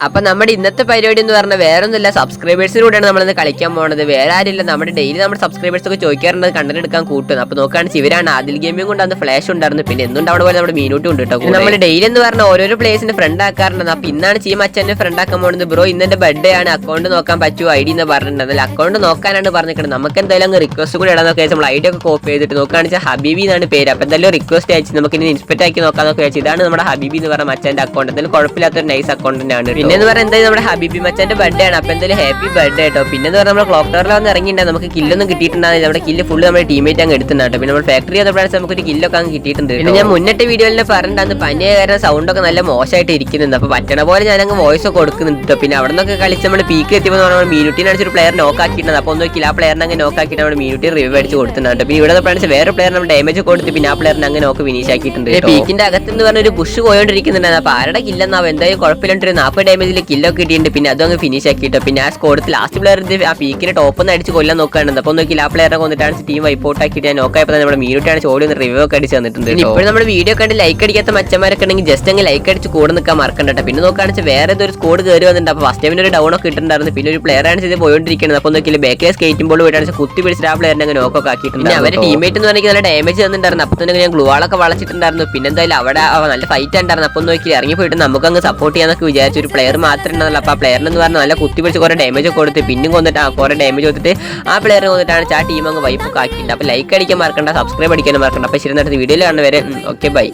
അപ്പൊ നമ്മുടെ ഇന്നത്തെ പരിപാടി എന്ന് പറഞ്ഞാൽ വേറെ ഒന്നുമില്ല, സബ്സ്ക്രൈബേഴ്സിലൂടെയാണ് നമ്മളിന്ന് കളിക്കാൻ പോകുന്നത്. വേറെ ആരില്ല, നമ്മുടെ ഡെയിലി നമ്മുടെ സബ്സ്ക്രൈബേഴ്സ് ഒക്കെ ചോദിക്കാറുണ്ട് കണ്ടന്റ് എടുക്കാൻ കൂട്ടുന്നത്. അപ്പൊ നോക്കുകയാണെങ്കിൽ ഇവരാണ്. ആദിൽ ഗെയിമിംഗ് കൊണ്ട് അന്ന് ഫ്ലാഷ് ഉണ്ടായിരുന്നു, പിന്നെ എന്തുണ്ടാവുന്ന പോലെ നമ്മുടെ മീനൂട്ടി ഉണ്ട് കേട്ടോ. നമ്മൾ ഡെയിലി എന്ന് പറഞ്ഞാൽ ഓരോരോ പ്ലേസിന്റെ ഫ്രണ്ട് ആക്കാറുണ്ട്. അപ്പൊ ഇന്നാണ് ചീമ അച്ഛന്റെ ഫ്രണ്ട് ആക്കാൻ പോകുന്നത്. ബ്രോ ഇന്ന് എന്റെ ബർത്ത്ഡേ ആണ്, അക്കൗണ്ട് നോക്കാൻ പറ്റുമോ ഐ ഡി എന്ന് പറഞ്ഞിട്ടുണ്ടെങ്കിൽ അക്കൗണ്ട് നോക്കാനാണ് പറഞ്ഞിരിക്കുന്നത്. നമുക്ക് എന്തായാലും റിക്വസ്റ്റ് കൂടി ഇടാന്നൊക്കെ നമ്മൾ ഐ ഡി ഒക്കെ കോപ്പി ചെയ്തിട്ട് നോക്കുകയാണെന്ന് ഹബീബി എന്നാണ് പേര്. അപ്പൊ എന്തായാലും റിക്വസ്റ്റ് അയച്ച് നമുക്ക് ഇനി ഇൻസ്പെക്ട് ആക്കി നോക്കാന്നൊക്കെ വെച്ചാൽ ഇതാണ് നമ്മുടെ ഹബീബി എന്ന് പറഞ്ഞ മച്ചാന്റെ അക്കൗണ്ട്. എന്തായാലും കുഴപ്പമില്ലാത്തൊരു നൈസ് അക്കൗണ്ട് തന്നെയാണ്. പിന്നെ എന്ന് പറഞ്ഞാൽ എന്തായാലും നമ്മുടെ ഹബീബി മച്ചാന്റെ ബർത്ത്ഡേ ആണ്. അപ്പൊ എന്തായാലും ഹാപ്പി ബർത്ത്ഡേ കേട്ടോ. പിന്നെ എന്ന് പറഞ്ഞാൽ നമ്മൾ ക്ലോക്ക് ടവറിൽ വന്ന് ഇറങ്ങിയിട്ടുണ്ടെങ്കിൽ നമുക്ക് കില്ലൊന്നും കിട്ടിയിട്ടുണ്ടാകും. നമ്മുടെ കില്ല് ഫുള്ള് നമ്മുടെ ടീമേറ്റ് അങ്ങ് എടുത്തിട്ടുണ്ട്. പിന്നെ നമ്മൾ ഫാക്ടറി ചെയ്തപ്പോഴാണ് നമുക്ക് ഒരു കില്ലൊക്കെ അങ്ങ് കിട്ടിയിട്ടുണ്ട്. പിന്നെ ഞാൻ മുന്നത്തെ വീഡിയോയിൽ പറഞ്ഞിട്ടാണ് പനിയ കാരണം സൗണ്ട് ഒക്കെ നല്ല മോശമായിട്ട് ഇരിക്കുന്നുണ്ട്. അപ്പൊ പറ്റണ പോലെ ഞാൻ അങ്ങ് വോയിസ് ഒക്കെ കൊടുക്കുന്നുണ്ട്. പിന്നെ അവിടെ നിന്നൊക്കെ കളിച്ച് നമ്മൾ പീക്ക് എത്തിയപ്പോൾ നമ്മൾ മീനുട്ടിനെ അടിച്ചൊരു പ്ലെയർ നോക്കാക്കിയിട്ടുണ്ട്. അപ്പോൾ നോക്കിയില്ല, ആ പ്ലെയറിനെ അങ്ങ് നോക്കാക്കിയിട്ട് നമ്മുടെ മീനുട്ടി റിവ്യൂ അടിച്ച് കൊടുത്തിട്ടുണ്ട്. പിന്നെ ഇവിടെ പ്ലാൻസ് വേറെ പ്ലെയർ നമ്മൾ ഡാമേജ് കൊടുത്ത് പിന്നെ ആ പ്ലെയറിനെ അങ്ങ് നോക്ക് ഫിനിഷ് ആക്കിയിട്ടുണ്ട്. പീക്കിന്റെ അകത്ത് എന്ന് പറഞ്ഞ ഒരു ബുഷ് പോയോണ്ടിരിക്കുന്നുണ്ടായിരുന്നു. അപ്പൊ ആരുടെ കില്ലെന്നാവും എന്തായാലും കുഴപ്പമില്ലാണ്ട് 40 ഡാമേജിൽ കില്ലൊക്കെ കിട്ടിയിട്ടുണ്ട്. പിന്നെ അതും അങ്ങ് ഫിനിഷ് ആക്കിയിട്ട് പിന്നെ ആ സ്കോഡത്തിൽ ലാസ്റ്റ് പ്ലെയർ ആ പീക്കിന്റെ ടോപ്പ് ഒന്ന് അടിച്ച് കൊല്ലാൻ നോക്കാനുണ്ട്. അപ്പോൾ നോക്കിയില്ല, ആ പ്ലെയറെ കൊന്നിട്ടാണ് ടീം വൈപ്പോട്ട് ആക്കിയിട്ട് ഞാൻ നോക്കായപ്പോൾ നമ്മുടെ മീനുട്ടിയാണ് ചോടി ഒന്ന് റിവ്യൂ ഒക്കെ അടിച്ച് തന്നിട്ടുണ്ട്. ഇപ്പോൾ നമ്മുടെ വീഡിയോ കണ്ട് ലൈക്ക് അടിക്കാത്ത മച്ചന്മാരൊക്കെ ഉണ്ടെങ്കിൽ ജസ്റ്റ് അങ്ങ് ലൈക്ക് അടിച്ച് കൂടെ നിൽക്കാൻ മറക്കണ്ട. പിന്നെ നോക്കുകയാണെന്ന് വേറെ ഒരു സ്കോഡ് കയറി വന്നിട്ടുണ്ട്. അപ്പോൾ ഫസ്റ്റ് ടൈമിന് ഒരു ഡൗൺ ഒക്കെ ഇട്ടുണ്ടായിരുന്നു. പിന്നെ ഒരു പ്ലെയർ ആണ് ചെയ്ത് പോയോണ്ടിരിക്കുന്നത്. അപ്പോൾ നോക്കിയില്ല, ബാക്കിലെ സ്കേറ്റിംഗ് ബോൾ പോയിട്ടാണ് കുത്തി പിടിച്ചിട്ട് ആ പ്ലെയറിനെ അങ്ങ് നോക്കൊക്കെ ആക്കിയിട്ടുണ്ട്. പിന്നെ അവരുടെ ടീമേറ്റ് എന്ന് പറഞ്ഞാൽ നല്ല ഡാമേജ് തന്നിട്ടുണ്ടായിരുന്നു. അപ്പോൾ തന്നെ ഞാൻ ഗ്ലൂവാളൊക്കെ വളച്ചിട്ടുണ്ടായിരുന്നു. പിന്നെ എന്തായാലും അവിടെ നല്ല ഫൈറ്റ് ഉണ്ടായിരുന്നു. അപ്പോൾ നോക്കി ഇറങ്ങി പോയിട്ട് നമുക്ക് അങ്ങ് സപ്പോർട്ട് ചെയ്യാന്നൊക്കെ വിചാരിച്ചു. ഒരു പ്ലെയർ മാത്രമേ ഉണ്ടായിരുന്നുള്ളൂ. അപ്പോൾ ആ പ്ലെയറിനെന്ന് പറഞ്ഞാൽ നല്ല കുത്തി പിടിച്ച് കുറേ ഡാമേജ് കൊടുത്ത് പിന്നും കൊന്നിട്ട് കുറേ ഡാമേജ് കൊടുത്തിട്ട് ആ പ്ലെയറിനെ കൊന്നിട്ടാണ് ആ ടീം അങ്ങ് വൈപ്പൊക്കെ ആക്കിയിട്ടുണ്ട്. അപ്പോൾ ലൈക്ക് അടിക്കാൻ മറക്കണ്ട, സബ്സ്ക്രൈബ് അടിക്കാനും മറക്കണ്ട. അപ്പോൾ ശരി, നടത്തി വീഡിയോയിൽ കാണുന്നവരെ ഓക്കെ ബൈ.